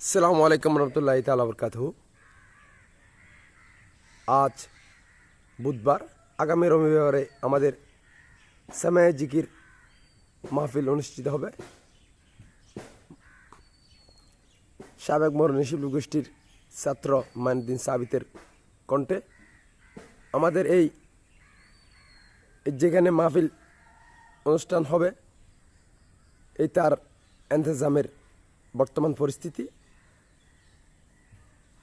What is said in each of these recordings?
আসসালামু আলাইকুম রহমতুল্লাহি তাআলা বরকাতুহু। আজ বুধবার, আগামী রবিবারে আমাদের সামায়ে জিকির মাহফিল অনুষ্ঠিত হবে। সাবেক মরণী শিল্পী গোষ্ঠীর ছাত্র মাইনুদ্দিন সাবিতের কণ্ঠে আমাদের এই যেখানে মাহফিল অনুষ্ঠান হবে এই তার ইন্তজামের বর্তমান পরিস্থিতি।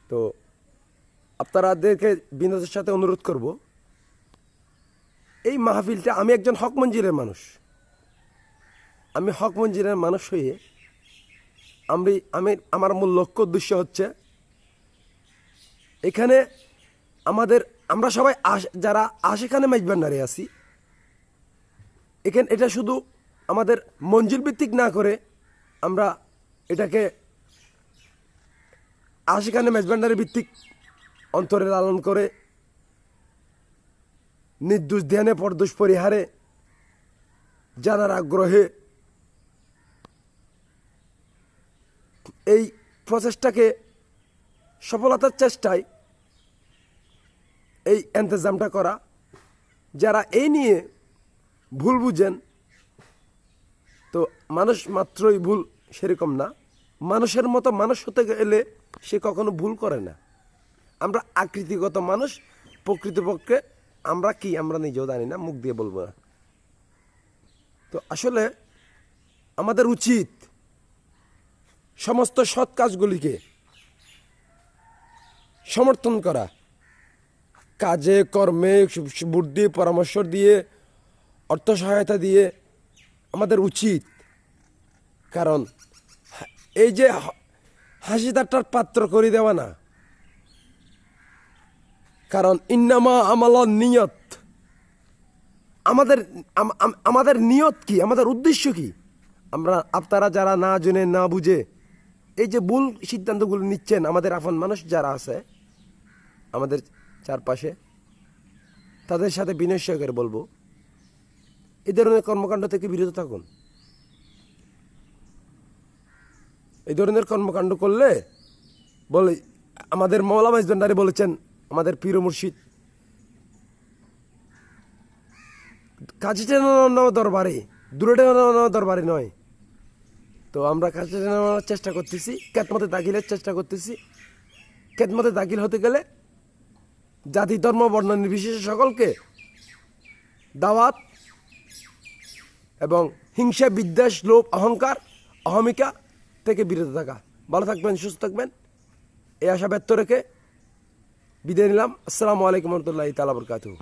তো আপনাদেরকে বিনোদের সাথে অনুরোধ করব, এই মাহফিলটা আমি একজন হক মঞ্জিলের মানুষ। আমি হক মঞ্জিলের মানুষ হয়ে আমার মূল লক্ষ্য উদ্দেশ্য হচ্ছে এখানে আমরা সবাই যারা আশেখানে মেজবান্ডারে আছি, এটা শুধু আমাদের মঞ্জিল ভিত্তিক না করে আমরা এটাকে আশেখানে মেজবান্ডারি ভিত্তিক অন্তরে লালন করে নির্দোষ ধ্যানে পরদোষ পরিহারে জানার আগ্রহে এই প্রচেষ্টাকে সফলতার চেষ্টায় এই ইন্তজামটা করা। যারা এই নিয়ে ভুল বুঝেন, তো মানুষ মাত্রই ভুল সেরকম না, মানুষের মতো মানুষ হতে গেলে সে কখনো ভুল করে না। আমরা আকৃতিগত মানুষ, প্রকৃতপক্ষে আমরা কি আমরা নিজেও জানি না, মুখ দিয়ে বলবো না। তো আসলে আমাদের উচিত সমস্ত সৎ কাজগুলিকে সমর্থন করা, কাজে কর্মে বুদ্ধি পরামর্শ দিয়ে অর্থ সহায়তা দিয়ে আমাদের উচিত। কারণ এই যে হাসি ঠাট্টার পাত্র করে দেওয়া না, কারণ ইন্নামা আমাল নিয়ত। আমাদের নিয়ত কি, আমাদের উদ্দেশ্য কি? আপনারা যারা না জেনে না বুঝে এই যে ভুল সিদ্ধান্তগুলো নিচ্ছেন, আমাদের আপন মানুষ যারা আছে আমাদের চারপাশে, তাদের সাথে বিনয় সহকারে বলবো, এই ধরনের কর্মকাণ্ড থেকে বিরত থাকুন। এই ধরনের কর্মকাণ্ড করলে বলে আমাদের মওলা মেজবান্ডারি বলেছেন, আমাদের পীর মুর্শিদ, কাছে টেনে দরবারে, দূরে টেনে দরবারে নয়। তো আমরা কাছে নেওয়ার চেষ্টা করতেছি, খেদমতে দাখিলের চেষ্টা করতেছি। খেদমতে দাখিল হতে গেলে জাতি ধর্ম বর্ণ নির্বিশেষে সকলকে দাওয়াত এবং হিংসা বিদ্বেষ লোভ অহংকার অহমিকা থেকে বিরত থাকা। ভালো থাকবেন, সুস্থ থাকবেন, এই আশা ব্যক্ত রেখে বিদায় নিলাম। আসসালামু আলাইকুম রহমতুল্লাহি তাআলা বরকাতুহু।